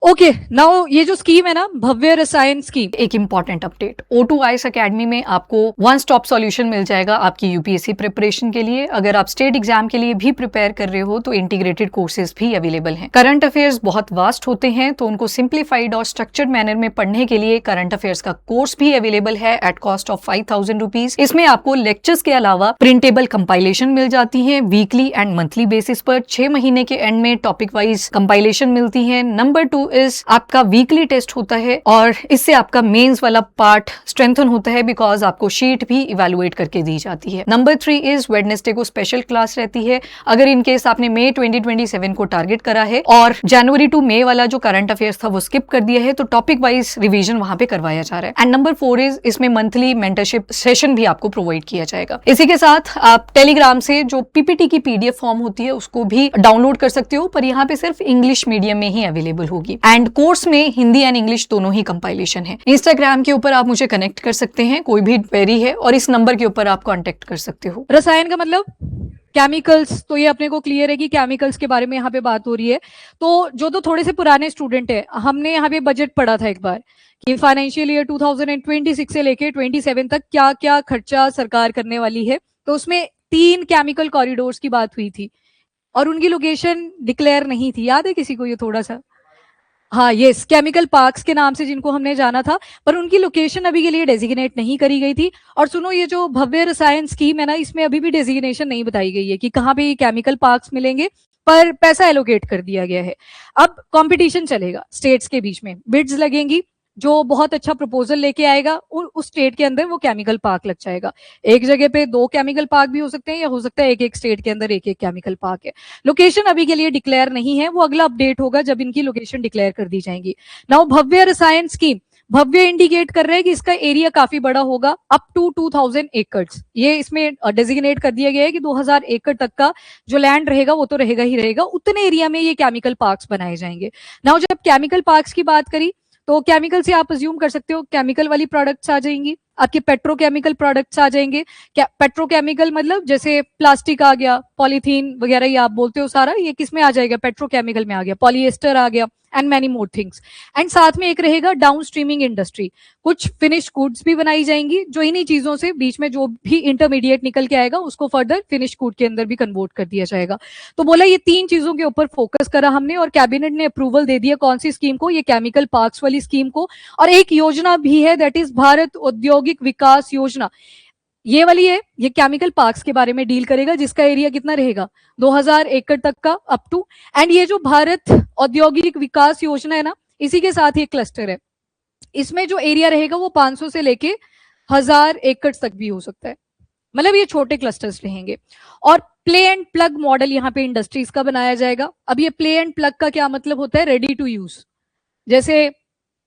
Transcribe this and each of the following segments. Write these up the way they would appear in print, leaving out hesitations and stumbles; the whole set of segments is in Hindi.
ओके, नाउ ये जो स्कीम है ना, भव्य रसायन स्कीम, एक इंपॉर्टेंट अपडेट, O2IS अकेडमी में आपको वन स्टॉप सॉल्यूशन मिल जाएगा आपकी यूपीएससी प्रिपरेशन के लिए। अगर आप स्टेट एग्जाम के लिए भी प्रिपेयर कर रहे हो तो इंटीग्रेटेड कोर्सेज भी अवेलेबल हैं। करंट अफेयर्स बहुत वास्ट होते हैं, तो उनको सिंप्लीफाइड और स्ट्रक्चर्ड मैनर में पढ़ने के लिए करंट अफेयर्स का कोर्स भी अवेलेबल है एट कॉस्ट ऑफ 5,000 रुपीज। इसमें आपको लेक्चर्स के अलावा प्रिंटेबल कंपाइलेशन मिल जाती है वीकली एंड मंथली बेसिस पर। 6 महीने के एंड में टॉपिक वाइज कंपाइलेशन मिलती है। नंबर 2 इज आपका वीकली टेस्ट होता है और इससे आपका मेंस वाला पार्ट स्ट्रेंथन होता है, बिकॉज आपको शीट भी इवेलुएट करके दी जाती है। नंबर 3 इज वेडनेसडे को स्पेशल क्लास रहती है। अगर इनकेस आपने मई 2027 को टारगेट करा है और जनवरी टू मई वाला जो करंट अफेयर्स था वो स्किप कर दिया है, तो टॉपिक वाइज रिवीजन वहां पे करवाया जा रहा है। एंड नंबर 4 इज इसमें मंथली मेंटरशिप सेशन भी आपको प्रोवाइड किया जाएगा। इसी के साथ आप टेलीग्राम से जो पीपीटी की पीडीएफ फॉर्म होती है उसको भी डाउनलोड कर सकते हो, पर यहाँ पे सिर्फ इंग्लिश मीडियम में ही अवेलेबल होगी। एंड कोर्स में हिंदी एंड इंग्लिश दोनों ही कंपाइलेशन है। इंस्टाग्राम के ऊपर आप मुझे कनेक्ट कर सकते हैं, कोई भी क्वेरी है, और इस नंबर के ऊपर आप कांटेक्ट कर सकते हो। रसायन का मतलब केमिकल्स, तो ये अपने को क्लियर है कि केमिकल्स के बारे में यहाँ पे बात हो रही है। तो जो तो थोड़े से पुराने स्टूडेंट है, हमने यहाँ पे बजट पढ़ा था एक बार कि फाइनेंशियल ईयर 2026 से लेके 27 तक क्या क्या खर्चा सरकार करने वाली है। तो उसमें 3 केमिकल कॉरिडोर्स की बात हुई थी और उनकी लोकेशन डिक्लेयर नहीं थी। याद है किसी को ये थोड़ा सा? हाँ, यस, केमिकल पार्क्स के नाम से जिनको हमने जाना था, पर उनकी लोकेशन अभी के लिए डेजिग्नेट नहीं करी गई थी। और सुनो, ये जो भव्य रसायन स्कीम है ना, इसमें अभी भी डेजिग्नेशन नहीं बताई गई है कि कहाँ पे ये केमिकल पार्क्स मिलेंगे, पर पैसा एलोकेट कर दिया गया है। अब कंपटीशन चलेगा स्टेट्स के बीच में, बिड्स लगेंगी, जो बहुत अच्छा प्रपोजल लेके आएगा उस स्टेट के अंदर वो केमिकल पार्क लग जाएगा। एक जगह पे 2 केमिकल पार्क भी हो सकते हैं, या हो सकता है एक एक स्टेट के अंदर एक एक केमिकल पार्क है। लोकेशन अभी के लिए डिक्लेयर नहीं है, वो अगला अपडेट होगा जब इनकी लोकेशन डिक्लेयर कर दी जाएंगी। नाउ भव्य रसायन स्कीम, भव्य इंडिकेट कर रहा है कि इसका एरिया काफी बड़ा होगा, अप टू 2000 एकड़। ये इसमें डेजिग्नेट कर दिया गया है कि 2000 एकड़ तक का जो लैंड रहेगा वो तो रहेगा ही रहेगा, उतने एरिया में ये केमिकल पार्क्स बनाए जाएंगे। नाउ जब केमिकल पार्क्स की बात करी तो केमिकल से आप अज्यूम कर सकते हो केमिकल वाली प्रोडक्ट्स आ जाएंगी, आपके पेट्रोकेमिकल प्रोडक्ट्स आ जाएंगे। पेट्रोकेमिकल मतलब जैसे प्लास्टिक आ गया, पॉलीथीन वगैरह ये आप बोलते हो, सारा ये किस में आ जाएगा? पेट्रोकेमिकल में आ गया। पॉलीएस्टर आ गया and many more things. And साथ में एक रहेगा डाउन स्ट्रीमिंग इंडस्ट्री, कुछ फिनिश गुड्स भी बनाई जाएंगी, जो इन्हीं चीजों से बीच में जो भी इंटरमीडिएट निकल के आएगा उसको फर्दर फिनिश गुड के अंदर भी कन्वर्ट कर दिया जाएगा। तो बोला ये 3 चीजों के ऊपर फोकस करा हमने, और कैबिनेट ने अप्रूवल दे दिया कौन सी स्कीम को? ये केमिकल पार्क्स वाली स्कीम को। और एक योजना भी है, दैट इज भारत औद्योगिक विकास योजना। ये वाली है, ये केमिकल पार्क्स के बारे में डील करेगा, जिसका एरिया कितना रहेगा? 2000 एकड़ तक का अप टू। एंड ये जो भारत औद्योगिक विकास योजना है ना, इसी के साथ ये क्लस्टर है। इसमें जो एरिया रहेगा वो 500 से लेके 1000 एकड़ तक भी हो सकता है, मतलब ये छोटे क्लस्टर्स रहेंगे। और प्ले एंड प्लग मॉडल यहाँ पे इंडस्ट्रीज का बनाया जाएगा। अब ये प्ले एंड प्लग का क्या मतलब होता है? Ready to use. जैसे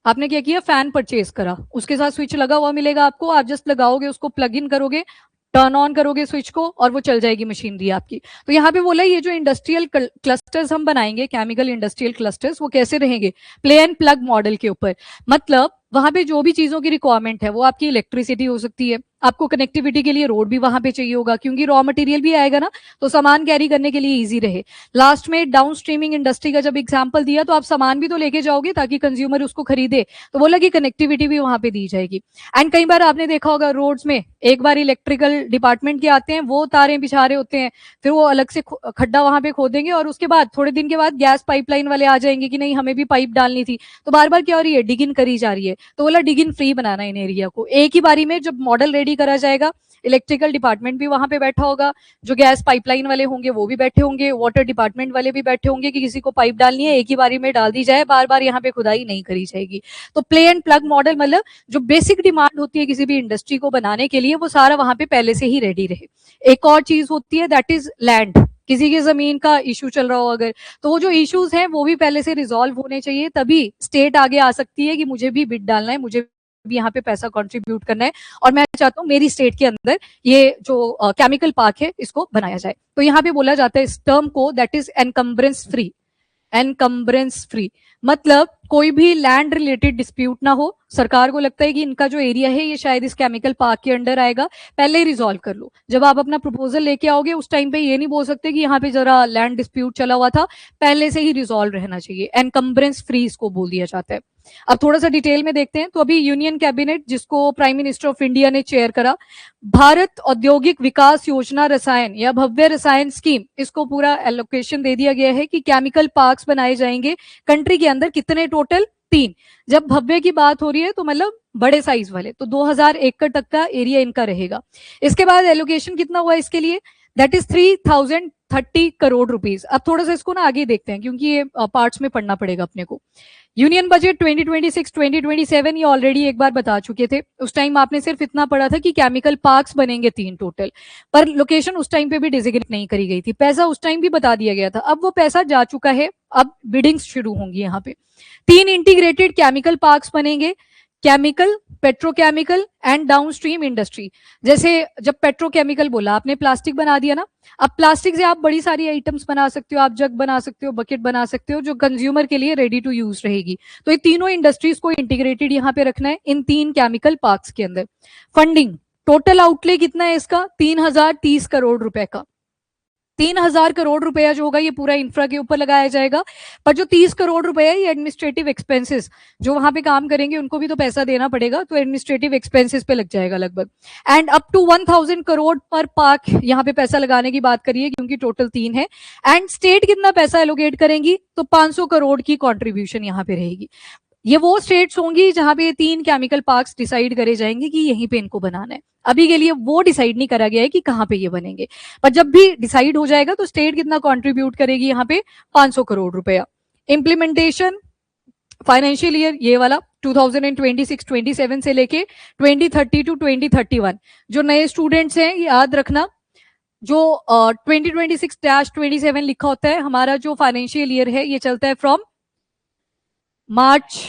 आपने क्या किया, फैन परचेज करा, उसके साथ स्विच लगा हुआ मिलेगा आपको, आप जस्ट लगाओगे, उसको प्लग इन करोगे, टर्न ऑन करोगे स्विच को, और वो चल जाएगी मशीनरी आपकी। तो यहाँ पे बोला ये जो इंडस्ट्रियल क्लस्टर्स हम बनाएंगे, केमिकल इंडस्ट्रियल क्लस्टर्स, वो कैसे रहेंगे? प्ले एंड प्लग मॉडल के ऊपर। मतलब वहां पे जो भी चीजों की रिक्वायरमेंट है, वो आपकी इलेक्ट्रिसिटी हो सकती है, आपको कनेक्टिविटी के लिए रोड भी वहां पे चाहिए होगा, क्योंकि रॉ मटेरियल भी आएगा ना, तो सामान कैरी करने के लिए इजी रहे। लास्ट में डाउन स्ट्रीमिंग इंडस्ट्री का जब एग्जांपल दिया, तो आप सामान भी तो लेके जाओगे ताकि कंज्यूमर उसको खरीदे, तो बोला कि कनेक्टिविटी भी वहां पे दी जाएगी। एंड कई बार आपने देखा होगा रोड्स में, एक बार इलेक्ट्रिकल डिपार्टमेंट के आते हैं, वो तारें बिछा रहे होते हैं, फिर वो अलग से खड्डा वहां पे खोदेंगे, और उसके बाद थोड़े दिन के बाद गैस पाइपलाइन वाले आ जाएंगे कि नहीं हमें भी पाइप डालनी थी, तो बार बार क्या हो रही है? डिग इन करी जा रही है। तो बोला डिग in free banana in area को। एक ही बारी में जब मॉडल रेडी करा जाएगा, इलेक्ट्रिकल डिपार्टमेंट भी वहां पे बैठा होगा, जो गैस पाइपलाइन वाले होंगे वो भी बैठे होंगे, वाटर डिपार्टमेंट वाले भी बैठे होंगे कि किसी को पाइप डालनी है एक ही बारी में डाल दी जाए, बार बार यहाँ पे खुदाई नहीं करी जाएगी। तो प्ले एंड प्लग मॉडल मतलब जो बेसिक डिमांड होती है किसी भी इंडस्ट्री को बनाने के लिए, वो सारा वहां पे पहले से ही रेडी रहे। एक और चीज होती है, दैट इज लैंड। किसी की जमीन का इशू चल रहा हो अगर, तो वो जो इश्यूज हैं वो भी पहले से रिजॉल्व होने चाहिए, तभी स्टेट आगे आ सकती है कि मुझे भी बिड डालना है, मुझे भी यहाँ पे पैसा कंट्रीब्यूट करना है, और मैं चाहता हूँ मेरी स्टेट के अंदर ये जो केमिकल पार्क है इसको बनाया जाए। तो यहाँ पे बोला जाता है इस टर्म को, दैट इज एनकम्ब्रेंस फ्री। एनकम्ब्रेंस फ्री मतलब कोई भी लैंड रिलेटेड डिस्प्यूट ना हो। सरकार को लगता है कि इनका जो एरिया है ये शायद इस केमिकल पार्क के अंडर आएगा, पहले ही रिजॉल्व कर लो। जब आप अपना प्रपोजल लेके आओगे उस टाइम पे ये नहीं बोल सकते कि यहाँ पे जरा लैंड डिस्प्यूट चला हुआ था, पहले से ही रिजॉल्व रहना चाहिए। एनकम्बरेंस फ्री इसको बोल दिया जाता है। अब थोड़ा सा डिटेल में देखते हैं। तो अभी यूनियन कैबिनेट, जिसको प्राइम मिनिस्टर ऑफ इंडिया ने चेयर करा, भारत औद्योगिक विकास योजना रसायन या भव्य रसायन स्कीम, इसको पूरा एलोकेशन दे दिया गया है कि केमिकल पार्क्स बनाए जाएंगे कंट्री के अंदर। कितने? टोटल 3। जब भव्य की बात हो रही है तो मतलब बड़े साइज वाले, तो 2000 एकड़ तक का एरिया इनका रहेगा। इसके बाद एलोकेशन कितना हुआ इसके लिए? That is 3030 crore rupees. अब थोड़ा सा इसको ना आगे देखते हैं क्योंकि ये पार्ट्स में पढ़ना पड़ेगा अपने को। यूनियन बजट 2026-2027 ये ऑलरेडी एक बार बता चुके थे। उस टाइम आपने सिर्फ इतना पढ़ा था कि केमिकल पार्क्स बनेंगे 3 टोटल, पर लोकेशन उस टाइम पे भी डिजिग्नेट नहीं करी गई थी। पैसा उस टाइम भी बता दिया गया था, अब वो पैसा जा चुका है। अब बिडिंग्स शुरू होंगी यहाँ पे। 3 इंटीग्रेटेड केमिकल पार्क्स बनेंगे, chemical, petrochemical and downstream industry. जैसे जब पेट्रोकेमिकल बोला आपने, प्लास्टिक बना दिया ना, अब प्लास्टिक से आप बड़ी सारी आइटम्स बना सकते हो, आप जग बना सकते हो, बकेट बना सकते हो, जो कंज्यूमर के लिए रेडी टू यूज रहेगी। तो ये तीनों इंडस्ट्रीज को इंटीग्रेटेड यहाँ पे रखना है इन 3 केमिकल पार्क्स के अंदर। फंडिंग, टोटल आउटले कितना है इसका? 3030 करोड़ रुपए का। 3000 करोड़ रुपया जो होगा ये पूरा इंफ्रा के ऊपर लगाया जाएगा, पर जो 30 करोड़ रुपया है ये एडमिनिस्ट्रेटिव एक्सपेंसेस, जो वहां पे काम करेंगे उनको भी तो पैसा देना पड़ेगा, तो एडमिनिस्ट्रेटिव एक्सपेंसेस पे लग जाएगा लगभग। एंड अप टू 1000 करोड़ पर पार्क यहाँ पे पैसा लगाने की बात करिए, क्योंकि टोटल 3 है। एंड स्टेट कितना पैसा एलोकेट करेंगी? तो 500 करोड़ की कॉन्ट्रीब्यूशन यहाँ पे रहेगी। ये वो स्टेट्स होंगी जहां पे ये 3 केमिकल पार्क्स डिसाइड करे जाएंगे कि यहीं पे इनको बनाना है। अभी के लिए वो डिसाइड नहीं करा गया है कि कहाँ पे ये बनेंगे, पर जब भी डिसाइड हो जाएगा तो स्टेट कितना कंट्रीब्यूट करेगी यहाँ पे? 500 करोड़ रुपया। इम्प्लीमेंटेशन फाइनेंशियल ईयर ये वाला 2026-27 से लेके 2030 टू 2031। जो नए स्टूडेंट्स हैं याद रखना, जो 2026-27 लिखा होता है, हमारा जो फाइनेंशियल ईयर है ये चलता है फ्रॉम मार्च,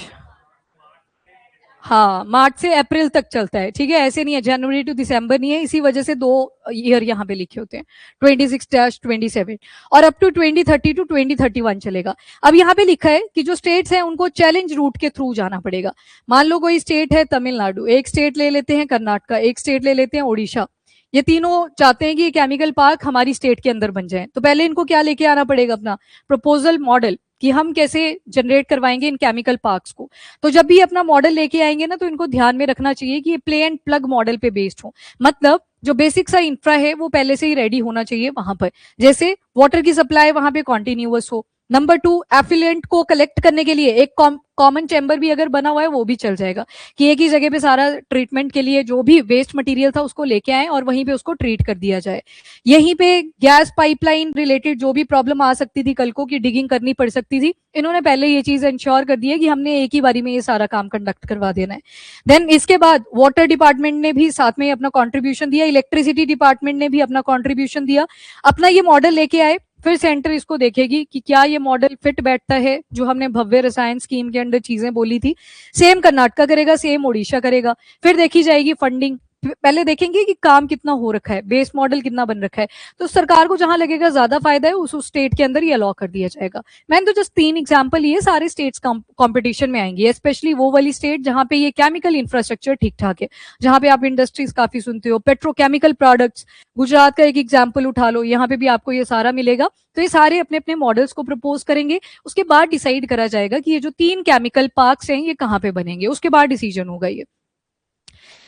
हाँ मार्च से अप्रैल तक चलता है, ठीक है। ऐसे नहीं है, जनवरी टू दिसंबर नहीं है, इसी वजह से 2 ईयर यहाँ पे लिखे होते हैं, 26-27 और अप टू 2030 टू 2031 चलेगा। अब यहाँ पे लिखा है कि जो स्टेट्स हैं उनको चैलेंज रूट के थ्रू जाना पड़ेगा। मान लो कोई स्टेट है तमिलनाडु, एक स्टेट ले लेते हैं कर्नाटका, एक स्टेट ले लेते हैं ओडिशा, ये तीनों चाहते हैं कि केमिकल पार्क हमारी स्टेट के अंदर बन जाए, तो पहले इनको क्या लेके आना पड़ेगा? अपना प्रपोजल मॉडल, कि हम कैसे जनरेट करवाएंगे इन केमिकल पार्क्स को। तो जब भी अपना मॉडल लेके आएंगे ना, तो इनको ध्यान में रखना चाहिए कि ये प्ले एंड प्लग मॉडल पे बेस्ड हो, मतलब जो बेसिक सा इंफ्रा है वो पहले से ही रेडी होना चाहिए वहां पर। जैसे वाटर की सप्लाई वहां पे कॉन्टिन्यूअस हो। नंबर 2, एफिलिएंट को कलेक्ट करने के लिए एक कॉमन चैम्बर भी अगर बना हुआ है वो भी चल जाएगा, कि एक ही जगह पे सारा ट्रीटमेंट के लिए जो भी वेस्ट मटेरियल था उसको लेके आए और वहीं पे उसको ट्रीट कर दिया जाए। यहीं पे गैस पाइपलाइन रिलेटेड जो भी प्रॉब्लम आ सकती थी कल को, की डिगिंग करनी पड़ सकती थी, इन्होंने पहले ये चीज इंश्योर कर दी है कि हमने एक ही बारी में ये सारा काम कंडक्ट करवा देना है। देन इसके बाद वाटर डिपार्टमेंट ने भी साथ में अपना कॉन्ट्रीब्यूशन दिया, इलेक्ट्रिसिटी डिपार्टमेंट ने भी अपना कॉन्ट्रीब्यूशन दिया, अपना ये मॉडल लेके आए। फिर सेंटर इसको देखेगी कि क्या ये मॉडल फिट बैठता है, जो हमने भव्य रसायन स्कीम के अंदर चीजें बोली थी। सेम कर्नाटका करेगा, सेम ओडिशा करेगा। फिर देखी जाएगी फंडिंग, पहले देखेंगे कि काम कितना हो रखा है, बेस मॉडल कितना बन रखा है, तो सरकार को जहां लगेगा ज्यादा फायदा है उस स्टेट के अंदर ये अलाउ कर दिया जाएगा। मैंने तो जस्ट 3 एग्जांपल लिए, सारे स्टेट्स कंपटीशन में आएंगे, स्पेशली वो वाली स्टेट जहां पे ये केमिकल इंफ्रास्ट्रक्चर ठीक ठाक है, जहां पे आप इंडस्ट्रीज काफी सुनते हो, पेट्रोकेमिकल प्रोडक्ट्स। गुजरात का एक एग्जाम्पल उठा लो, यहाँ पे भी आपको ये सारा मिलेगा। तो ये सारे अपने अपने मॉडल्स को प्रपोज करेंगे, उसके बाद डिसाइड करा जाएगा कि ये जो 3 केमिकल पार्क्स हैं ये कहाँ पे बनेंगे, उसके बाद डिसीजन होगा ये।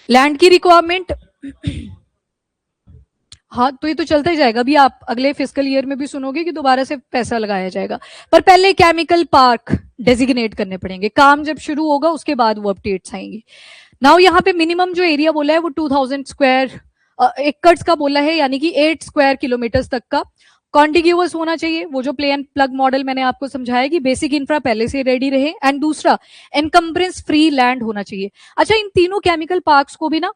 लैंड की रिक्वायरमेंट, हाँ तो ये तो चलता ही जाएगा, अभी आप अगले फिस्कल ईयर में भी सुनोगे कि दोबारा से पैसा लगाया जाएगा, पर पहले केमिकल पार्क डेजिग्नेट करने पड़ेंगे। काम जब शुरू होगा उसके बाद वो अपडेट्स आएंगे। नाउ यहाँ पे मिनिमम जो एरिया बोला है वो 2000 स्क्वायर एकड़ का बोला है, यानी कि 8 स्क्वायर किलोमीटर तक का कॉन्टिग्यूअस होना चाहिए। वो जो प्ले एंड प्लग मॉडल मैंने आपको समझाया कि बेसिक इंफ्रा पहले से रेडी रहे। एंड दूसरा, एनकम्बरेंस फ्री लैंड होना चाहिए। अच्छा, इन तीनों केमिकल पार्क्स को भी ना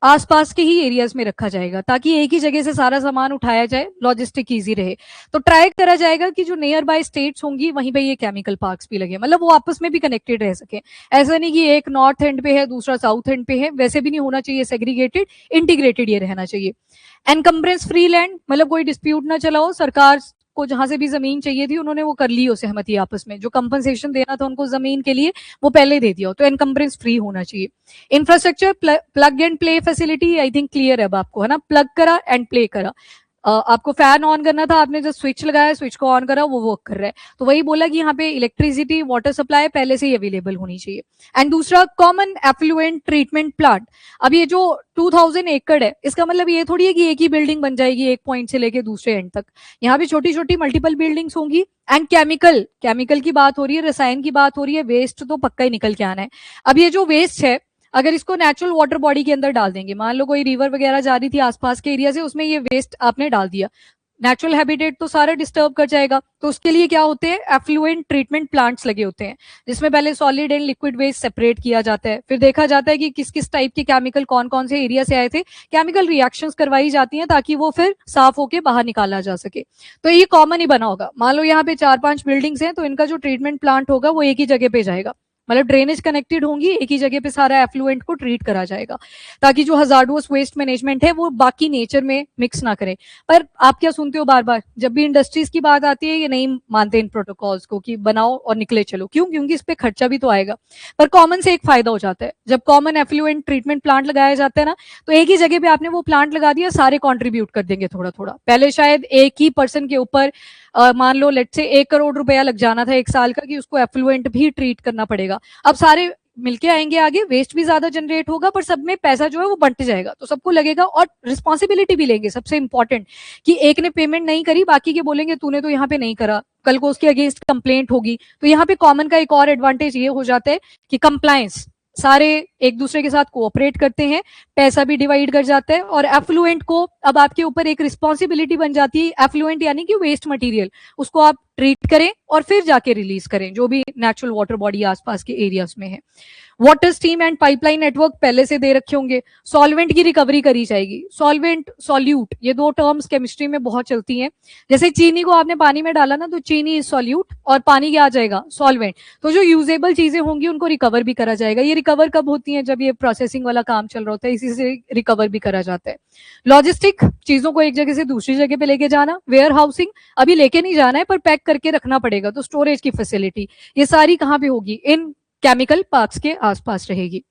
आसपास के ही एरियाज में रखा जाएगा, ताकि एक ही जगह से सारा सामान उठाया जाए, लॉजिस्टिक इजी रहे। तो ट्राई करा जाएगा कि जो नियर बाय स्टेट्स होंगी वहीं पे ये केमिकल पार्क्स भी लगे, मतलब वो आपस में भी कनेक्टेड रह सके। ऐसा नहीं कि एक नॉर्थ एंड पे है दूसरा साउथ एंड पे है, वैसे भी नहीं होना चाहिए, सेग्रीगेटेड, इंटीग्रेटेड ये रहना चाहिए। एनकम्बरेंस फ्री लैंड, मतलब कोई डिस्प्यूट ना चला हो, सरकार को जहां से भी जमीन चाहिए थी उन्होंने वो कर ली हो सहमति आपस में, जो कंपनसेशन देना था उनको जमीन के लिए वो पहले दे दिया हो, तो एनकम्बरेंस फ्री होना चाहिए। Infrastructure plug and play facility I think clear है अब आपको, है ना, प्लग करा एंड प्ले करा। आपको फैन ऑन करना था, आपने जो स्विच लगाया, स्विच को ऑन करा, वो वर्क कर रहा है। तो वही बोला कि यहाँ पे इलेक्ट्रिसिटी वाटर सप्लाई पहले से ही अवेलेबल होनी चाहिए। एंड दूसरा कॉमन एफ्लुएंट ट्रीटमेंट प्लांट। अब ये जो 2000 एकड़ है, इसका मतलब ये थोड़ी है कि एक ही बिल्डिंग बन जाएगी एक पॉइंट से लेके दूसरे एंड तक, यहाँ पे छोटी छोटी मल्टीपल बिल्डिंग्स होंगी। एंड केमिकल की बात हो रही है, रसायन की बात हो रही है, वेस्ट तो पक्का ही निकल के आना है। अब ये जो वेस्ट है, अगर इसको नेचुरल वाटर बॉडी के अंदर डाल देंगे, मान लो कोई रिवर वगैरह जा रही थी आसपास के एरिया से, उसमें ये वेस्ट आपने डाल दिया, नेचुरल हैबिटेट तो सारा डिस्टर्ब कर जाएगा। तो उसके लिए क्या होते हैं, एफ्लुएंट ट्रीटमेंट प्लांट्स लगे होते हैं, जिसमें पहले solid and liquid waste separate किया जाता है, फिर देखा जाता है कि किस किस टाइप के केमिकल कौन कौन से एरिया से आए थे, केमिकल रिएक्शंस करवाई जाती हैं ताकि वो फिर साफ होके बाहर निकाला जा सके। तो ये कॉमन ही बना होगा, मान लो यहाँ पे 4-5 बिल्डिंग्स हैं, तो इनका जो ट्रीटमेंट प्लांट होगा वो एक ही जगह पे जाएगा, मतलब ड्रेनेज कनेक्टेड होंगी, एक ही जगह पे सारा एफ्लुएंट को ट्रीट करा जाएगा, ताकि जो हजार्डस वेस्ट मैनेजमेंट है वो बाकी नेचर में मिक्स ना करे। पर आप क्या सुनते हो बार बार, जब भी इंडस्ट्रीज की बात आती है ये नहीं मानते इन प्रोटोकॉल्स को कि बनाओ और निकले चलो, क्यों? क्योंकि इस पे खर्चा भी तो आएगा। पर कॉमन से एक फायदा हो जाता है, जब कॉमन एफ्लुएंट ट्रीटमेंट प्लांट लगाया जाता है ना, तो एक ही जगह पे आपने वो प्लांट लगा दिया, सारे कॉन्ट्रीब्यूट कर देंगे थोड़ा थोड़ा। पहले शायद एक ही पर्सन के ऊपर मान लो लेट से 1 करोड़ रुपया लग जाना था एक साल का, कि उसको एफ्लुएंट भी ट्रीट करना पड़ेगा। अब सारे मिलके आएंगे आगे, वेस्ट भी ज्यादा जनरेट होगा, पर सब में पैसा जो है वो बंट जाएगा, तो सबको लगेगा और रिस्पॉन्सिबिलिटी भी लेंगे। सबसे इंपॉर्टेंट कि एक ने पेमेंट नहीं करी, बाकी के बोलेंगे तूने तो यहाँ पे नहीं करा, कल को उसके अगेंस्ट कंप्लेंट होगी। तो यहाँ पे कॉमन का एक और एडवांटेज ये हो जाता है कि कंप्लायंस, सारे एक दूसरे के साथ कोऑपरेट करते हैं, पैसा भी डिवाइड कर जाता है, और एफ्लुएंट को अब आपके ऊपर एक रिस्पॉन्सिबिलिटी बन जाती है। एफ्लुएंट यानी कि वेस्ट मटेरियल, उसको आप ट्रीट करें और फिर जाके रिलीज करें जो भी नेचुरल वाटर बॉडी आसपास के एरियाज में है। Water steam and pipeline network पहले से दे रखे होंगे। सॉल्वेंट की रिकवरी करी जाएगी। सॉल्वेंट, सॉल्यूट, ये दो टर्म्स केमिस्ट्री में बहुत चलती हैं। जैसे चीनी को आपने पानी में डाला ना, तो चीनी इज सॉल्यूट और पानी क्या आ जाएगा, सॉल्वेंट। तो जो यूजेबल चीजें होंगी उनको रिकवर भी करा जाएगा। ये रिकवर कब होती है, जब ये प्रोसेसिंग वाला काम चल रहा होता है, इसी से रिकवर भी करा जाता है। लॉजिस्टिक, चीजों को एक जगह से दूसरी जगह पे लेके जाना। वेयर हाउसिंग, अभी लेके नहीं जाना है पर पैक करके रखना पड़ेगा, तो स्टोरेज की फैसिलिटी, ये सारी कहाँ पे होगी, इन केमिकल पार्क्स के आसपास रहेगी।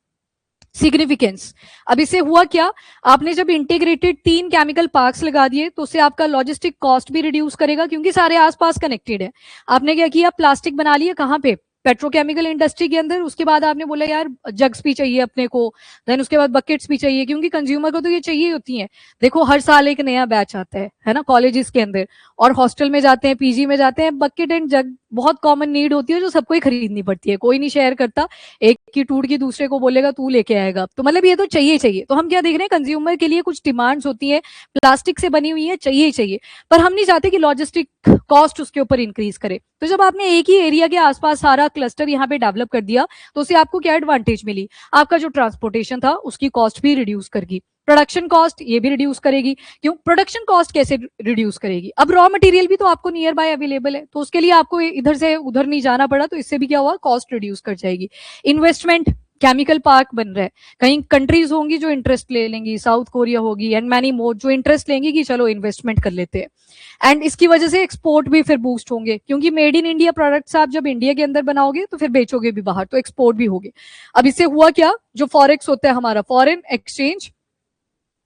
सिग्निफिकेंस, अब इससे हुआ क्या, आपने जब इंटीग्रेटेड 3 केमिकल पार्क्स लगा दिए तो उससे आपका लॉजिस्टिक कॉस्ट भी रिड्यूस करेगा, क्योंकि सारे आसपास कनेक्टेड है। आपने क्या किया, प्लास्टिक बना लिया, कहाँ पे, पेट्रोकेमिकल इंडस्ट्री के अंदर। उसके बाद आपने बोला यार जग्स भी चाहिए अपने को, देन उसके बाद बकेट्स भी चाहिए, क्योंकि कंज्यूमर को तो ये चाहिए होती हैं। देखो हर साल एक नया बैच आता है ना, कॉलेजेस के अंदर, और हॉस्टल में जाते हैं, पीजी में जाते हैं, बकेट एंड जग बहुत कॉमन नीड होती है जो सबको ही खरीदनी पड़ती है, कोई नहीं शेयर करता, एक की टूट की दूसरे को बोलेगा तू लेके आएगा। तो मतलब ये तो चाहिए चाहिए। तो हम क्या देख रहे हैं, कंज्यूमर के लिए कुछ डिमांड्स होती है, प्लास्टिक से बनी हुई है, चाहिए ही चाहिए, पर हम नहीं चाहते कि लॉजिस्टिक कॉस्ट उसके ऊपर इंक्रीज करे। तो जब आपने एक ही एरिया के आसपास सारा क्लस्टर यहाँ पे डेवलप कर दिया, तो उससे आपको क्या एडवांटेज मिली, आपका जो ट्रांसपोर्टेशन था उसकी कॉस्ट भी रिड्यूस करगी, प्रोडक्शन कॉस्ट ये भी रिड्यूस करेगी। क्यों, प्रोडक्शन कॉस्ट कैसे रिड्यूस करेगी, अब रॉ मटेरियल भी तो आपको नियर बाय अवेलेबल है, तो उसके लिए आपको इधर से उधर नहीं जाना पड़ा, तो इससे भी क्या हुआ, कॉस्ट रिड्यूस कर जाएगी। इन्वेस्टमेंट, केमिकल पार्क बन रहा है, कहीं कंट्रीज होंगी जो इंटरेस्ट ले लेंगी, साउथ कोरिया होगी एंड मैनी मोर, जो इंटरेस्ट लेंगी कि चलो इन्वेस्टमेंट कर लेते हैं। एंड इसकी वजह से एक्सपोर्ट भी फिर बूस्ट होंगे, क्योंकि मेड इन इंडिया प्रोडक्ट्स आप जब इंडिया के अंदर बनाओगे तो फिर बेचोगे भी बाहर, तो एक्सपोर्ट भी होगे। अब इससे हुआ क्या, जो फॉरेक्स होता है हमारा, फॉरेन एक्सचेंज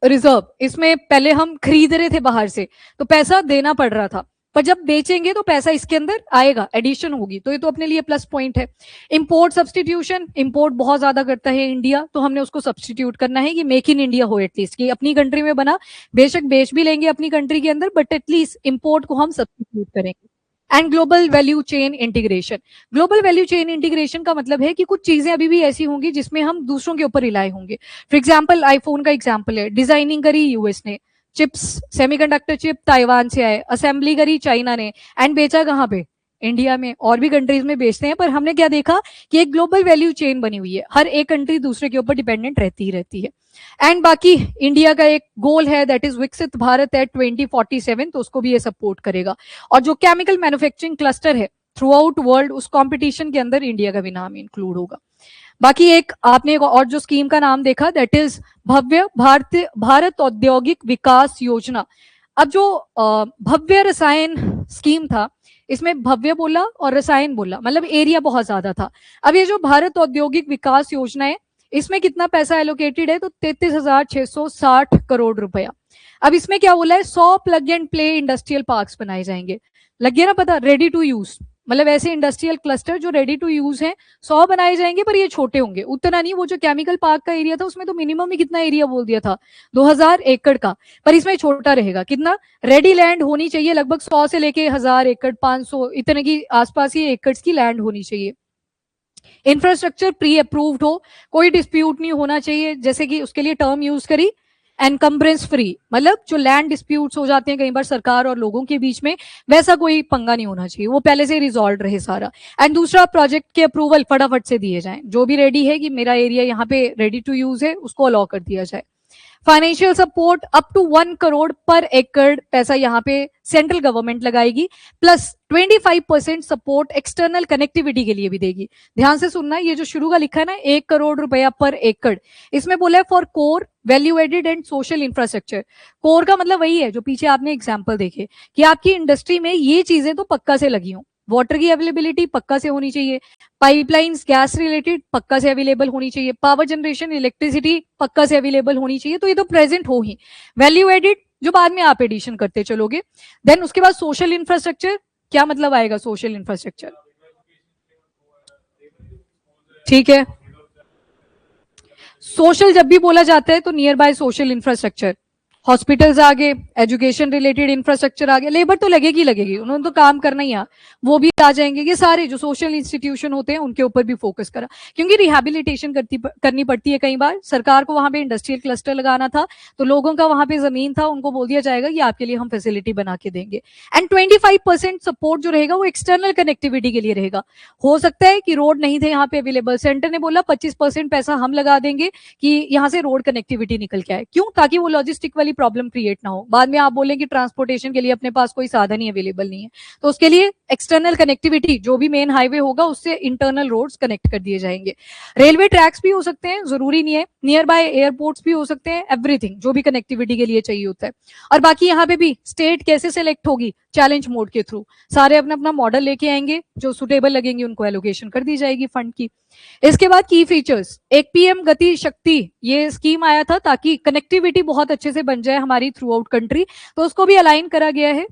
रिजर्व, इसमें पहले हम खरीद रहे थे बाहर से तो पैसा देना पड़ रहा था, पर जब बेचेंगे तो पैसा इसके अंदर आएगा, एडिशन होगी, तो ये तो अपने लिए प्लस पॉइंट है। इंपोर्ट सब्सटीट्यूशन, इंपोर्ट बहुत ज्यादा करता है इंडिया, तो हमने उसको सब्सटीट्यूट करना है कि मेक इन इंडिया हो, एटलीस्ट कि अपनी कंट्री में बना, बेशक बेच भी लेंगे अपनी कंट्री के अंदर, बट एटलीस्ट इंपोर्ट को हम सब्सटीट्यूट करेंगे। And global value chain integration, global value chain integration का मतलब है कि कुछ चीजें अभी भी ऐसी होंगी जिसमें हम दूसरों के ऊपर रिलाई होंगे। फॉर एग्जाम्पल आईफोन का एग्जाम्पल है, डिजाइनिंग करी यूएस ने, चिप्स, सेमीकंडक्टर चिप ताइवान से आए, असेंबली करी चाइना ने, एंड बेचा कहाँ पे, इंडिया में, और भी कंट्रीज में बेचते हैं। पर हमने क्या देखा कि एक ग्लोबल वैल्यू चेन बनी हुई है, हर एक कंट्री दूसरे के ऊपर डिपेंडेंट रहती ही रहती है। एंड बाकी इंडिया का एक गोल है, दैट इज विकसित भारत एट 2047, तो उसको भी ये सपोर्ट करेगा। और जो केमिकल मैन्युफैक्चरिंग क्लस्टर है थ्रू आउट वर्ल्ड, उस कंपटीशन के अंदर इंडिया का भी नाम इंक्लूड होगा। बाकी एक आपने एक और जो स्कीम का नाम देखा, दैट इज भव्य भारत औद्योगिक विकास योजना। अब जो भव्य रसायन स्कीम था, इसमें भव्य बोला और रसायन बोला, मतलब एरिया बहुत ज्यादा था। अब ये जो भारत औद्योगिक विकास योजना है, इसमें कितना पैसा एलोकेटेड है, तो 33,660 करोड़ रुपया। अब इसमें क्या बोला है, 100 plug and play industrial parks बनाए जाएंगे। लग गया ना पता, रेडी टू यूज, मतलब ऐसे इंडस्ट्रियल क्लस्टर जो रेडी टू यूज हैं, 100 बनाए जाएंगे, पर ये छोटे होंगे, उतना नहीं। वो जो केमिकल पार्क का एरिया था उसमें तो मिनिमम ही कितना एरिया बोल दिया था, 2000 एकड़ का, पर इसमें छोटा रहेगा। कितना, रेडी लैंड होनी चाहिए लगभग 100 से लेके 1000 एकड़, 500 इतने की आसपास ही एकड़ की लैंड होनी चाहिए। इंफ्रास्ट्रक्चर प्री अप्रूव्ड हो, कोई डिस्प्यूट नहीं होना चाहिए, जैसे कि उसके लिए टर्म यूज करी एनकम्ब्रेंस फ्री, मतलब जो लैंड डिस्प्यूट्स हो जाते हैं कई बार सरकार और लोगों के बीच में, वैसा कोई पंगा नहीं होना चाहिए, वो पहले से रिजॉल्व रहे सारा। एंड दूसरा, प्रोजेक्ट के अप्रूवल फटाफट से दिए जाएं, जो भी रेडी है कि मेरा एरिया यहाँ पे रेडी टू यूज है, उसको अलाउ कर दिया जाए। Financial support up to 1 crore पर एकड़ पैसा यहाँ पे सेंट्रल गवर्नमेंट लगाएगी, प्लस 25% सपोर्ट एक्सटर्नल कनेक्टिविटी के लिए भी देगी। ध्यान से सुनना, ये जो शुरू का लिखा है ना 1 करोड़ रुपया पर एकड़, इसमें बोला है for core value added and social infrastructure. Core का मतलब वही है जो पीछे आपने एग्जाम्पल देखे, कि आपकी इंडस्ट्री में ये चीजें तो पक्का से लगी हो, वाटर की अवेलेबिलिटी पक्का से होनी चाहिए, पाइपलाइंस गैस रिलेटेड पक्का से अवेलेबल होनी चाहिए, पावर जनरेशन इलेक्ट्रिसिटी पक्का से अवेलेबल होनी चाहिए, तो ये तो प्रेजेंट हो ही। वैल्यू एडिड जो बाद में आप एडिशन करते चलोगे। देन उसके बाद सोशल इंफ्रास्ट्रक्चर, क्या मतलब आएगा सोशल इंफ्रास्ट्रक्चर, ठीक है। सोशल जब भी बोला जाता है तो near by social infrastructure, hospitals आ गए, एजुकेशन रिलेटेड इंफ्रास्ट्रक्चर आ गया, लेबर तो लगेगी लगेगी, उन्होंने तो काम करना ही है, वो भी आ जाएंगे। ये सारे जो सोशल इंस्टीट्यूशन होते हैं उनके ऊपर भी फोकस करा, क्योंकि रिहेबिलिटेशन करनी पड़ती है कई बार। सरकार को वहां पे इंडस्ट्रियल क्लस्टर लगाना था, तो लोगों का वहां पे जमीन था, उनको बोल दिया जाएगा कि आपके लिए हम फैसिलिटी बना के देंगे। एंड 25% सपोर्ट जो रहेगा वो एक्सटर्नल कनेक्टिविटी के लिए रहेगा। हो सकता है कि रोड नहीं थे यहाँ पे अवेलेबल, सेंटर ने बोला 25% पैसा हम लगा देंगे कि यहाँ से रोड कनेक्टिविटी निकल के आए, क्यों, ताकि वो लॉजिस्टिक वाली प्रॉब्लम क्रिएट ना हो, बाद में आप बोलें कि ट्रांसपोर्टेशन के लिए अपने पास कोई साधन ही अवेलेबल नहीं है, तो उसके लिए एक्सटर्नल कनेक्टिविटी, जो भी मेन हाईवे होगा उससे इंटरनल रोड्स कनेक्ट कर दिए जाएंगे। रेलवे ट्रैक्स भी हो सकते हैं, जरूरी नहीं है, नियर बाय एयरपोर्ट्स भी हो सकते हैं, एवरीथिंग जो भी कनेक्टिविटी के लिए चाहिए होता है। और बाकी यहाँ पे भी स्टेट कैसे सिलेक्ट होगी, चैलेंज मोड के थ्रू, सारे अपना अपना मॉडल लेके आएंगे, जो सुटेबल लगेंगे उनको एलोकेशन कर दी जाएगी फंड की। इसके बाद की फीचर्स, एक पीएम गति शक्ति, ये स्कीम आया था ताकि कनेक्टिविटी बहुत अच्छे से बन जाए हमारी थ्रू आउट कंट्री, तो उसको भी अलाइन करा गया है।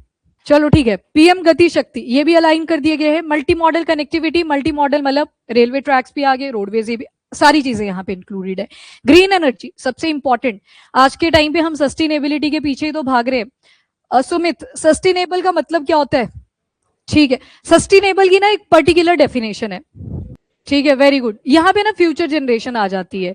चलो ठीक है, पीएम गति शक्ति ये भी अलाइन कर दिए गए हैं। Multi modal connectivity, multi modal मतलब रेलवे ट्रैक्स भी आगे, रोडवेज भी, सारी चीजें यहाँ पे इंक्लूडेड है। ग्रीन एनर्जी सबसे इंपॉर्टेंट, आज के टाइम पे हम सस्टेनेबिलिटी के पीछे ही तो भाग रहे हैं। सुमित, सस्टेनेबल का मतलब क्या होता है, ठीक है, सस्टेनेबल की ना एक पर्टिकुलर डेफिनेशन है, ठीक है, वेरी गुड। यहाँ पे ना फ्यूचर जनरेशन आ जाती है,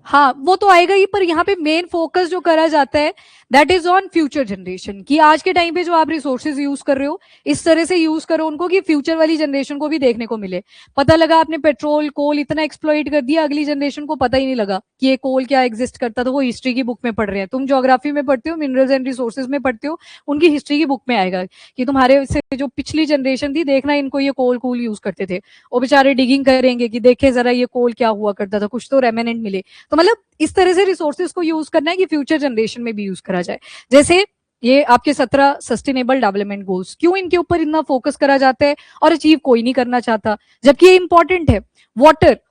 हाँ वो तो आएगा ही, पर यहाँ पे मेन फोकस जो करा जाता है that is on future generation, कि आज के टाइम पे जो आप रिसोर्सेज यूज कर रहे हो इस तरह से यूज करो उनको कि फ्यूचर वाली जनरेशन को भी देखने को मिले। पता लगा आपने पेट्रोल कोल इतना एक्सप्लॉइट कर दिया, अगली जनरेशन को पता ही नहीं लगा कि ये कोल क्या एग्जिस्ट करता था, वो हिस्ट्री की बुक में पढ़ रहे हैं। तुम ज्योग्राफी में पढ़ते हो, मिनरल्स एंड रिसोर्सेज में पढ़ते हो, उनकी हिस्ट्री की बुक में आएगा कि तुम्हारे से जो पिछली जनरेशन थी देखना इनको ये कोल कूल यूज करते थे, वो बेचारे डिगिंग करेंगे कि देखे जरा ये कोल क्या हुआ करता था, कुछ तो रेमेनेंट मिले। तो मतलब इस तरह से रिसोर्सेज को यूज करना है कि फ्यूचर जनरेशन में भी यूज करा जाए। जैसे ये आपके 17 सस्टेनेबल डेवलपमेंट गोल्स, क्यों इनके ऊपर इतना फोकस करा जाता है और अचीव कोई नहीं करना चाहता, जबकि ये इंपॉर्टेंट है।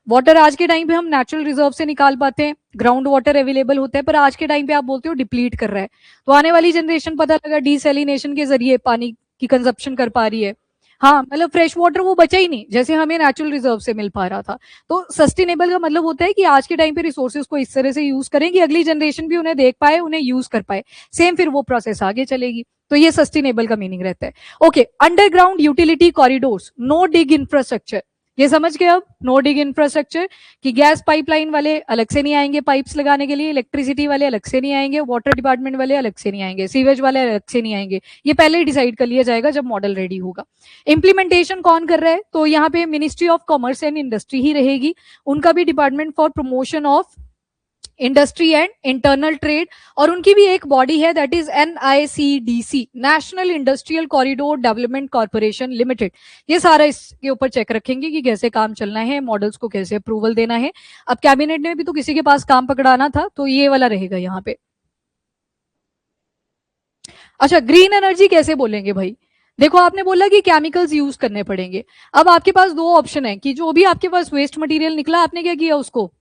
वाटर आज के टाइम पे हम नेचुरल रिजर्व से निकाल पाते हैं, ग्राउंड वाटर अवेलेबल होता है, पर आज के टाइम पे आप बोलते हो डिप्लीट कर रहा है, तो आने वाली जनरेशन पता लगा डीसैलिनेशन के जरिए पानी की कंजप्शन कर पा रही है, हाँ मतलब फ्रेश वाटर वो बचा ही नहीं जैसे हमें नेचुरल रिजर्व से मिल पा रहा था। तो सस्टेनेबल का मतलब होता है कि आज के टाइम पे रिसोर्सेज को इस तरह से यूज करें कि अगली जनरेशन भी उन्हें देख पाए, उन्हें यूज कर पाए, सेम फिर वो प्रोसेस आगे चलेगी। तो ये सस्टेनेबल का मीनिंग रहता है। Okay, underground utility corridors, no dig infrastructure, ये समझ गए अब, नो डिग इंफ्रास्ट्रक्चर कि गैस पाइपलाइन वाले अलग से नहीं आएंगे पाइप्स लगाने के लिए, इलेक्ट्रिसिटी वाले अलग से नहीं आएंगे, वाटर डिपार्टमेंट वाले अलग से नहीं आएंगे, सीवेज वाले अलग से नहीं आएंगे, ये पहले ही डिसाइड कर लिया जाएगा जब मॉडल रेडी होगा। इंप्लीमेंटेशन कौन कर रहा है, तो यहाँ पे ministry of commerce and industry ही रहेगी, उनका भी department for promotion of industry and internal trade, और उनकी भी एक बॉडी है that is NICDC, national industrial corridor development corporation limited. ये सारा इसके ऊपर चेक रखेंगे कि कैसे काम चलना है, मॉडल्स को कैसे अप्रूवल देना है। अब कैबिनेट ने भी तो किसी के पास काम पकड़ाना था, तो ये वाला रहेगा यहाँ पे। अच्छा, ग्रीन एनर्जी कैसे बोलेंगे भाई? देखो, आपने बोला कि केमिकल्स यूज करने पड़ेंगे। अब आपके पास दो ऑप्शन है कि जो भी आपके पास वेस्ट मटेरियल निकला, आपने क्या किया उसको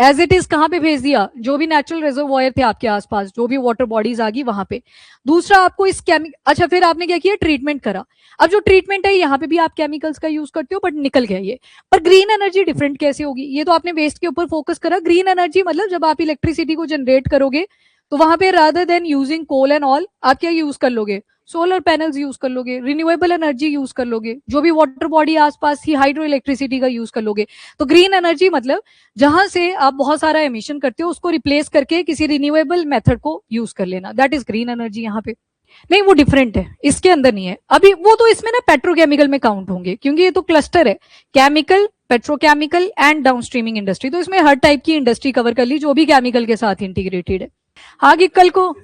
एज इट इज कहाँ पे भेज दिया, जो भी नेचुरल रिजर्वॉयर थे आपके आसपास, जो भी वाटर बॉडीज आ गई वहां पे। दूसरा, आपको इस अच्छा, फिर आपने क्या किया, ट्रीटमेंट करा। अब जो ट्रीटमेंट है, यहाँ पे भी आप केमिकल्स का यूज करते हो, बट निकल गया ये। पर ग्रीन एनर्जी डिफरेंट कैसे होगी? ये तो आपने वेस्ट के ऊपर फोकस करा। ग्रीन एनर्जी मतलब जब आप इलेक्ट्रिसिटी को जनरेट करोगे, तो वहां पे rather than using coal and all, आप क्या यूज कर लोगे? सोलर पैनल्स यूज कर लोगे, रिन्यूएबल एनर्जी यूज कर लोगे, जो भी वाटर बॉडी आसपास थी हाइड्रो इलेक्ट्रिसिटी का यूज कर लोगे। तो ग्रीन एनर्जी मतलब जहां से आप बहुत सारा एमिशन करते हो, उसको रिप्लेस करके किसी रिन्यूएबल मेथड को यूज कर लेना, दैट इज ग्रीन एनर्जी। यहाँ पे नहीं, वो डिफरेंट है, इसके अंदर नहीं है अभी। वो तो इसमें ना पेट्रोकेमिकल में काउंट होंगे, क्योंकि ये तो क्लस्टर है, chemical, petrochemical and downstreaming industry. तो इसमें हर टाइप की इंडस्ट्री कवर कर ली जो भी केमिकल के साथ इंटीग्रेटेड है। हाँ, कि कल को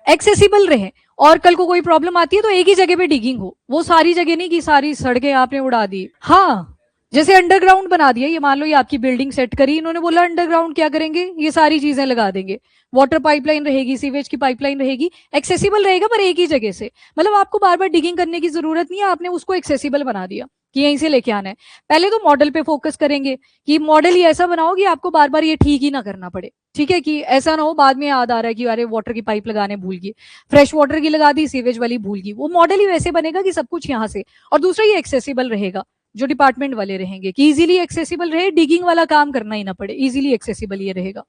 एक्सेसिबल रहे और कल को कोई प्रॉब्लम आती है तो एक ही जगह पे डिगिंग हो, वो सारी जगह नहीं कि सारी सड़कें आपने उड़ा दी। हाँ, जैसे अंडरग्राउंड बना दिया, ये मान लो ये आपकी बिल्डिंग सेट करी, इन्होंने बोला अंडरग्राउंड क्या करेंगे, ये सारी चीजें लगा देंगे, वाटर पाइपलाइन रहेगी, सीवेज की पाइपलाइन रहेगी, एक्सेसिबल रहेगा पर एक ही जगह से। मतलब आपको बार बार डिगिंग करने की जरूरत नहीं है, आपने उसको एक्सेसिबल बना दिया कि यहीं से लेके आना है। पहले तो मॉडल पे फोकस करेंगे कि मॉडल ही ऐसा बनाओ कि आपको बार बार ये ठीक ही ना करना पड़े। ठीक है, कि ऐसा ना हो बाद में याद आ रहा है कि अरे वाटर की पाइप लगाने भूल गई, फ्रेश वाटर की लगा दी, सीवेज वाली भूल गई। वो मॉडल ही वैसे बनेगा कि सब कुछ यहाँ से। और दूसरा, ये एक्सेसिबल रहेगा, जो डिपार्टमेंट वाले रहेंगे कि इजीली एक्सेसिबल रहे, डिगिंग वाला काम करना ही ना पड़े, इजीली एक्सेसिबल ये रहेगा।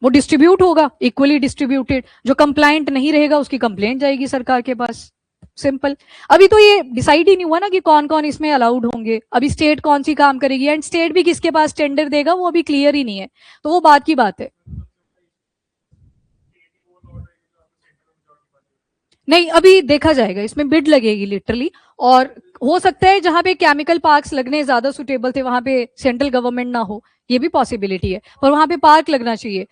वो डिस्ट्रीब्यूट होगा, इक्वली डिस्ट्रीब्यूटेड। जो कंप्लायंट नहीं रहेगा उसकी कंप्लेंट जाएगी सरकार के पास, सिंपल। अभी तो ये डिसाइड ही नहीं हुआ ना कि कौन कौन इसमें अलाउड होंगे, अभी स्टेट कौन सी काम करेगी, एंड स्टेट भी किसके पास टेंडर देगा वो अभी क्लियर ही नहीं है, तो वो बात की बात है। नहीं, अभी देखा जाएगा, इसमें बिड लगेगी लिटरली। और हो सकता है जहां पे केमिकल पार्क्स लगने ज्यादा सुटेबल थे वहां पे सेंट्रल गवर्नमेंट ना हो, ये भी पॉसिबिलिटी है, पर वहां पे पार्क लगना चाहिए।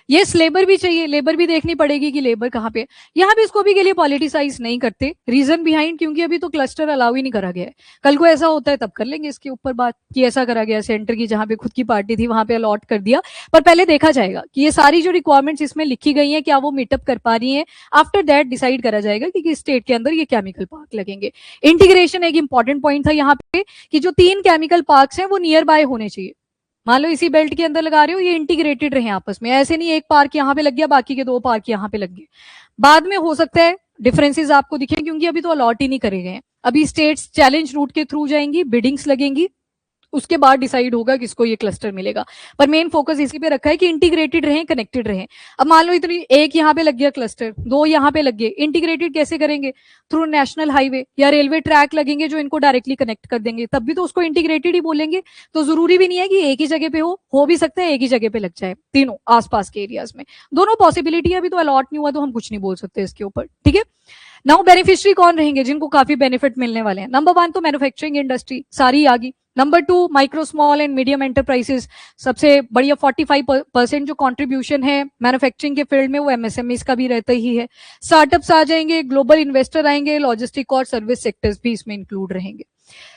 यस, लेबर भी चाहिए, लेबर भी देखनी पड़ेगी कि लेबर कहाँ पे। यहाँ पे इसको भी के लिए पॉलिटिसाइज नहीं करते, रीजन बिहाइंड क्योंकि अभी तो क्लस्टर अलाउ ही नहीं करा गया है। कल को ऐसा होता है तब कर लेंगे इसके ऊपर बात कि ऐसा करा गया, सेंटर की जहाँ पे खुद की पार्टी थी वहां पे अलॉट कर दिया। पर पहले देखा जाएगा कि ये सारी जो रिक्वायरमेंट्स इसमें लिखी गई है क्या वो मीटअप कर पा रही है। आफ्टर दैट डिसाइड करा जाएगा कि किस स्टेट के अंदर ये केमिकल पार्क लगेंगे। इंटीग्रेशन एक इंपॉर्टेंट पॉइंट था यहाँ पे कि जो 3 केमिकल पार्क हैं वो नियर बाय होने चाहिए। मान लो इसी बेल्ट के अंदर लगा रहे हो, ये इंटीग्रेटेड रहे आपस में, ऐसे नहीं एक पार्क यहाँ पे लग गया बाकी के 2 पार्क यहाँ पे लग गए। बाद में हो सकता है डिफरेंसेस आपको दिखें, क्योंकि अभी तो अलॉट ही नहीं करे गए हैं। अभी स्टेट्स चैलेंज रूट के थ्रू जाएंगी, बिडिंग्स लगेंगी, उसके बाद डिसाइड होगा किसको ये क्लस्टर मिलेगा। पर मेन फोकस इसी पे रखा है कि इंटीग्रेटेड रहें, कनेक्टेड रहें। अब मान लो इतनी एक यहाँ पे लग गया क्लस्टर, 2 यहाँ पे लग गए, इंटीग्रेटेड कैसे करेंगे? थ्रू नेशनल हाईवे या रेलवे ट्रैक लगेंगे जो इनको डायरेक्टली कनेक्ट कर देंगे, तब भी तो उसको इंटीग्रेटेड ही बोलेंगे। तो जरूरी भी नहीं है कि एक ही जगह पे हो भी सकता है एक ही जगह पे लग जाए तीनों आसपास के एरियाज में। दोनों पॉसिबिलिटी अभी तो अलॉट नहीं हुआ, तो हम कुछ नहीं बोल सकते इसके ऊपर। ठीक है, नाउ बेनिफिशियरी कौन रहेंगे जिनको काफी बेनिफिट मिलने वाले हैं? नंबर 1 तो मैन्युफैक्चरिंग इंडस्ट्री सारी आ गई। Number 2 micro small and medium enterprises, सबसे बढ़िया 45% जो कंट्रीब्यूशन है मैन्युफैक्चरिंग के फील्ड में वो एमएसएमईज का भी रहता ही है। स्टार्टअप्स आ जाएंगे, ग्लोबल इन्वेस्टर आएंगे, लॉजिस्टिक और सर्विस सेक्टर्स भी इसमें इंक्लूड रहेंगे।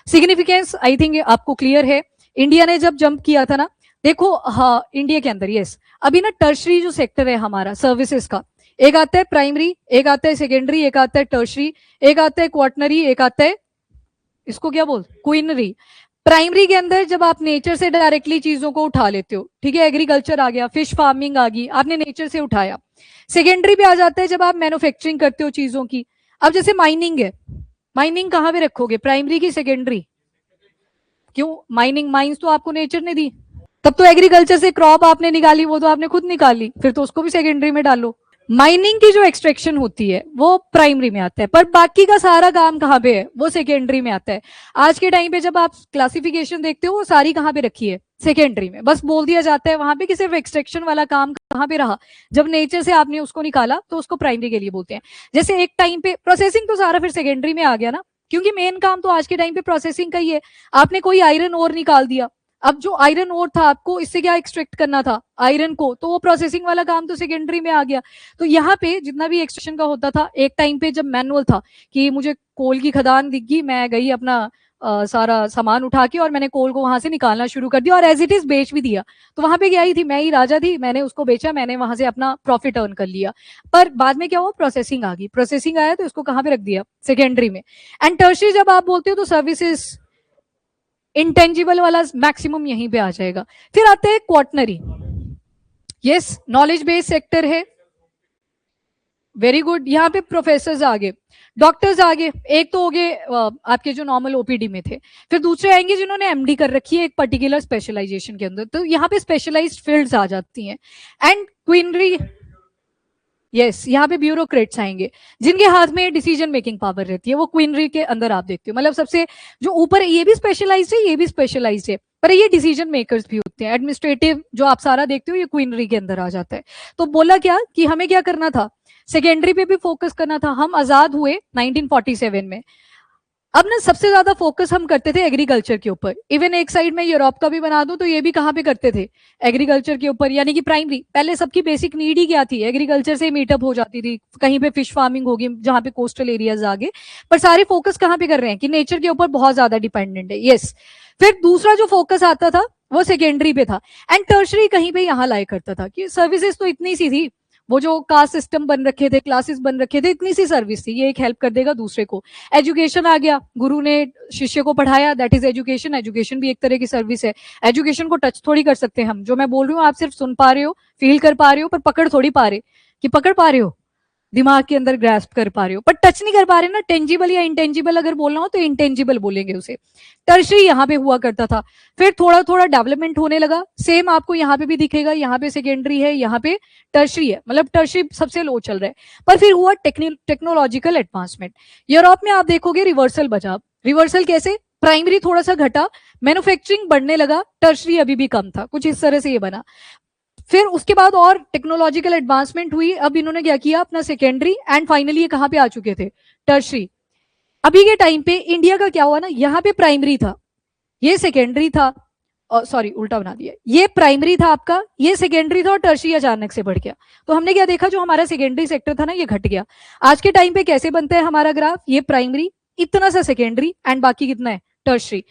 सिग्निफिकेंस आई थिंक आपको क्लियर है। इंडिया ने जब जंप किया था ना, देखो हाँ इंडिया के अंदर यस, अभी ना टर्शरी जो सेक्टर है हमारा सर्विसेज का, एक आता है प्राइमरी, एक आता है सेकेंडरी, एक आता है टर्शरी, एक आता है क्वार्टनरी, एक आता है इसको क्या बोल क्वीनरी। प्राइमरी के अंदर जब आप नेचर से डायरेक्टली चीजों को उठा लेते हो, ठीक है, एग्रीकल्चर आ गया, फिश फार्मिंग आ गई, आपने नेचर से उठाया। सेकेंडरी पे आ जाता है जब आप मैन्युफैक्चरिंग करते हो चीजों की। अब जैसे माइनिंग है, माइनिंग कहाँ पे रखोगे, प्राइमरी की सेकेंडरी? क्यों, माइनिंग माइंस तो आपको नेचर ने दी, तब तो एग्रीकल्चर से क्रॉप आपने निकाली वो तो आपने खुद निकाली, फिर तो उसको भी सेकेंडरी में डालो। माइनिंग की जो एक्सट्रैक्शन होती है वो प्राइमरी में आता है, पर बाकी का सारा काम कहाँ पे है, वो सेकेंडरी में आता है। आज के टाइम पे जब आप क्लासिफिकेशन देखते हो वो सारी कहाँ पे रखी है, सेकेंडरी में। बस बोल दिया जाता है वहां पे कि सिर्फ एक्सट्रैक्शन वाला काम कहाँ पे रहा, जब नेचर से आपने उसको निकाला तो उसको प्राइमरी के लिए बोलते हैं। जैसे एक टाइम पे प्रोसेसिंग तो सारा फिर सेकेंडरी में आ गया ना, क्योंकि मेन काम तो आज के टाइम पे प्रोसेसिंग का ही है। आपने कोई आयरन ओर निकाल दिया, अब जो आयरन ओर था आपको इससे क्या एक्सट्रैक्ट करना था, आयरन को, तो वो प्रोसेसिंग वाला काम तो सेकेंडरी में आ गया। तो यहाँ पे जितना भी एक्सट्रैक्शन का होता था एक टाइम पे जब मैनुअल था कि मुझे कोल की खदान दिख गई, मैं गई अपना सारा सामान उठा के और मैंने कोल को वहां से निकालना शुरू कर दिया और एज इट इज बेच भी दिया। तो वहां पे क्या ही थी, मैं ही राजा थी, मैंने उसको बेचा, मैंने वहां से अपना प्रॉफिट अर्न कर लिया। पर बाद में क्या हुआ, प्रोसेसिंग आ गई, प्रोसेसिंग आया तो उसको कहाँ पे रख दिया, सेकेंडरी में। एंड टर्शरी जब आप बोलते हो तो सर्विसेज इंटेंजिबल वाला मैक्सिमम यहीं पे आ जाएगा। फिर आते हैं quaternary. Yes, knowledge based sector है, वेरी गुड। यहाँ पे प्रोफेसर्स आगे, डॉक्टर्स आगे, एक तो हो गए आपके जो नॉर्मल ओपीडी में थे, फिर दूसरे आएंगे जिन्होंने एमडी कर रखी है एक पर्टिकुलर स्पेशलाइजेशन के अंदर, तो यहाँ पे स्पेशलाइज्ड फील्ड्स आ जाती हैं। एंड क्वीनरी, यस, यहाँ पे ब्यूरोक्रेट्स आएंगे जिनके हाथ में डिसीजन मेकिंग पावर रहती है, वो क्वीनरी के अंदर आप देखते हो, मतलब सबसे जो ऊपर ये भी स्पेशलाइज्ड है, ये भी स्पेशलाइज्ड है, पर ये डिसीजन मेकर्स भी होते हैं। एडमिनिस्ट्रेटिव जो आप सारा देखते हो ये क्वीनरी के अंदर आ जाता है। तो बोला क्या कि हमें क्या करना था, सेकेंडरी पे भी फोकस करना था। हम आजाद हुए 1947 में। अब ना सबसे ज्यादा फोकस हम करते थे एग्रीकल्चर के ऊपर। इवन एक साइड में यूरोप का भी बना दूं तो ये भी कहाँ पे करते थे, एग्रीकल्चर के ऊपर, यानी कि प्राइमरी। पहले सबकी बेसिक नीड ही क्या थी, एग्रीकल्चर से मीटअप हो जाती थी, कहीं पे फिश फार्मिंग होगी जहाँ पे कोस्टल एरियाज आगे, पर सारे फोकस कहाँ पे कर रहे हैं कि नेचर के ऊपर बहुत ज्यादा डिपेंडेंट है। यस, फिर दूसरा जो फोकस आता था वो सेकेंडरी पे था। एंड टर्शरी कहीं पे यहाँ लाया करता था कि सर्विसेज तो इतनी सी थी, वो जो कास्ट सिस्टम बन रखे थे, क्लासेस बन रखे थे, इतनी सी सर्विस थी, ये एक हेल्प कर देगा दूसरे को। एजुकेशन आ गया, गुरु ने शिष्य को पढ़ाया, दैट इज एजुकेशन। एजुकेशन भी एक तरह की सर्विस है। एजुकेशन को टच थोड़ी कर सकते हैं हम, जो मैं बोल रही हूँ आप सिर्फ सुन पा रहे हो, फील कर पा रहे हो, पर पकड़ थोड़ी पा रहे कि पकड़ पा रहे हो, दिमाग के अंदर ग्रैस्प कर पा रहे हो, पर टच नहीं कर पा रहे ना। टेंजिबल या इंटेंजिबल अगर बोलना हो तो इंटेंजिबल बोलेंगे उसे। टर्शरी यहाँ पे हुआ करता था, फिर थोड़ा थोड़ा डेवलपमेंट होने लगा। सेम आपको यहाँ पे भी दिखेगा, यहाँ पे सेकेंडरी है, यहाँ पे टर्शरी है, मतलब टर्शरी सबसे लो चल रहा है। पर फिर हुआ टेक्नोलॉजिकल एडवांसमेंट। यूरोप में आप देखोगे रिवर्सल बचा। रिवर्सल कैसे, प्राइमरी थोड़ा सा घटा, मैन्युफैक्चरिंग बढ़ने लगा, टर्शरी अभी भी कम था, कुछ इस तरह से ये बना। फिर उसके बाद और टेक्नोलॉजिकल एडवांसमेंट हुई, अब इन्होंने क्या किया, अपना सेकेंडरी, एंड फाइनली ये कहां पे आ चुके थे, टर्शरी। अभी के टाइम पे इंडिया का क्या हुआ ना, यहाँ पे प्राइमरी था, ये सेकेंडरी था, सॉरी उल्टा बना दिया, ये प्राइमरी था आपका, ये सेकेंडरी था, और टर्शरी अचानक से बढ़ गया। तो हमने क्या देखा, जो हमारा सेकेंडरी सेक्टर था ना ये घट गया। आज के टाइम पे कैसे बनता है हमारा ग्राफ, ये प्राइमरी, इतना सा सेकेंडरी, एंड बाकी कितना है, टर्शरी।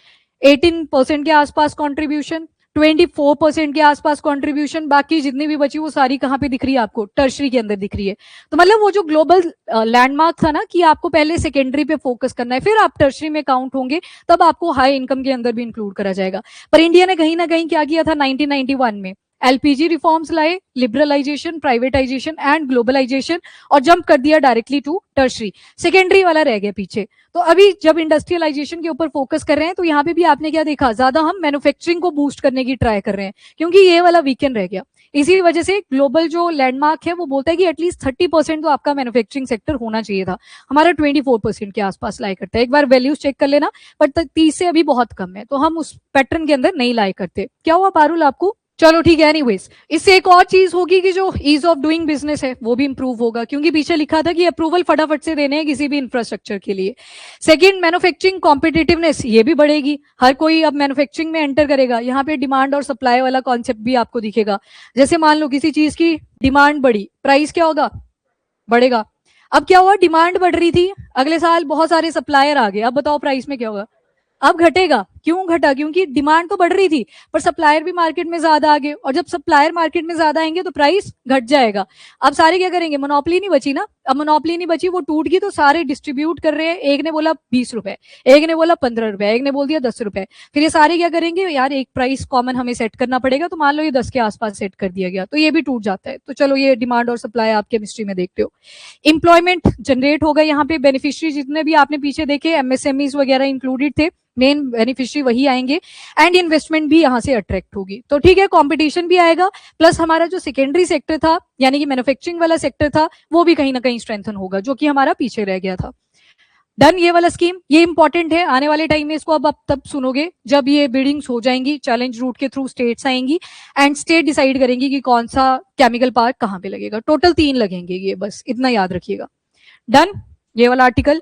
18% के आसपास कॉन्ट्रीब्यूशन, 24% के आसपास कंट्रीब्यूशन, बाकी जितनी भी बची वो सारी कहाँ पे दिख रही है आपको, टर्शरी के अंदर दिख रही है। तो मतलब वो जो ग्लोबल लैंडमार्क था ना कि आपको पहले सेकेंडरी पे फोकस करना है, फिर आप टर्शरी में काउंट होंगे, तब आपको हाई इनकम के अंदर भी इंक्लूड करा जाएगा। पर इंडिया ने कहीं ना कहीं क्या किया था, 1991 में एलपीजी रिफॉर्म्स लाए, लिबरलाइजेशन, प्राइवेटाइजेशन एंड ग्लोबलाइजेशन, और जंप कर दिया डायरेक्टली टू टर्शरी। सेकेंडरी वाला रह गया पीछे। तो अभी जब इंडस्ट्रियलाइजेशन के ऊपर फोकस कर रहे हैं तो यहाँ पे भी आपने क्या देखा, ज्यादा हम मैन्युफैक्चरिंग को बूस्ट करने की ट्राई कर रहे हैं, क्योंकि ये वाला वीकेंड रह गया। इसी वजह से ग्लोबल जो लैंडमार्क है वो बोलता है कि एटलीस्ट 30% तो आपका मैन्युफैक्चरिंग सेक्टर होना चाहिए था, हमारा 24% के आसपास लाई करता है। एक बार वैल्यूज चेक कर लेना, पर 30 से अभी बहुत कम है, तो हम उस पैटर्न के अंदर नहीं लाई करते। क्या हुआ पारुल आपको, चलो ठीक है। एनीवेज, इससे एक और चीज होगी कि जो ईज ऑफ डूइंग बिजनेस है वो भी इंप्रूव होगा, क्योंकि पीछे लिखा था कि अप्रूवल फटाफट से देने हैं किसी भी इंफ्रास्ट्रक्चर के लिए। सेकंड, मैन्युफैक्चरिंग कॉम्पिटिटिवनेस, ये भी बढ़ेगी, हर कोई अब मैन्युफैक्चरिंग में एंटर करेगा। यहाँ पे डिमांड और सप्लाई वाला कॉन्सेप्ट भी आपको दिखेगा। जैसे मान लो किसी चीज की डिमांड बढ़ी, प्राइस क्या होगा, बढ़ेगा। अब क्या हुआ, डिमांड बढ़ रही थी, अगले साल बहुत सारे सप्लायर आ गए, अब बताओ प्राइस में क्या होगा, अब घटेगा। क्यों घटा, क्योंकि डिमांड तो बढ़ रही थी पर सप्लायर भी मार्केट में ज्यादा आ गए, और जब सप्लायर मार्केट में ज्यादा आएंगे तो प्राइस घट जाएगा। अब सारे क्या करेंगे, मोनोपोली नहीं बची ना, अब मोनोपोली नहीं बची, वो टूट गई, तो सारे डिस्ट्रीब्यूट कर रहे हैं। एक ने बोला 20 रुपए, एक ने बोला 15 रुपए, एक ने बोल दिया 10 रुपए। फिर ये सारे क्या करेंगे, यार एक प्राइस कॉमन हमें सेट करना पड़ेगा, तो मान लो ये 10 के आसपास सेट कर दिया गया, तो ये भी टूट जाता है। तो चलो ये डिमांड और सप्लाई आप केमिस्ट्री में देखते हो। एम्प्लॉयमेंट जनरेट होगा, यहाँ पे बेनिफिशियरी जितने भी आपने पीछे देखे, एमएसएमईज वगैरह इंक्लूडेड थे, मेन बेनिफिशियरी वही आएंगे, एंड इन्वेस्टमेंट भी यहाँ से अट्रैक्ट होगी। तो ठीक है, कंपटीशन भी आएगा, प्लस हमारा जो सेकेंडरी सेक्टर था यानी कि मैन्युफैक्चरिंग वाला सेक्टर था वो भी कहीं ना कहीं स्ट्रेंथन होगा, जो कि हमारा पीछे रह गया था। डन, ये वाला स्कीम ये इंपॉर्टेंट है, आने वाले टाइम में इसको अब आप तब सुनोगे जब ये बिल्डिंग्स हो जाएंगी, चैलेंज रूट के थ्रू स्टेट्स आएंगी, एंड स्टेट डिसाइड करेंगी कि कौन सा केमिकल पार्क कहाँ पे लगेगा। टोटल 3 लगेंगे, ये बस इतना याद रखिएगा। डन, ये वाला आर्टिकल।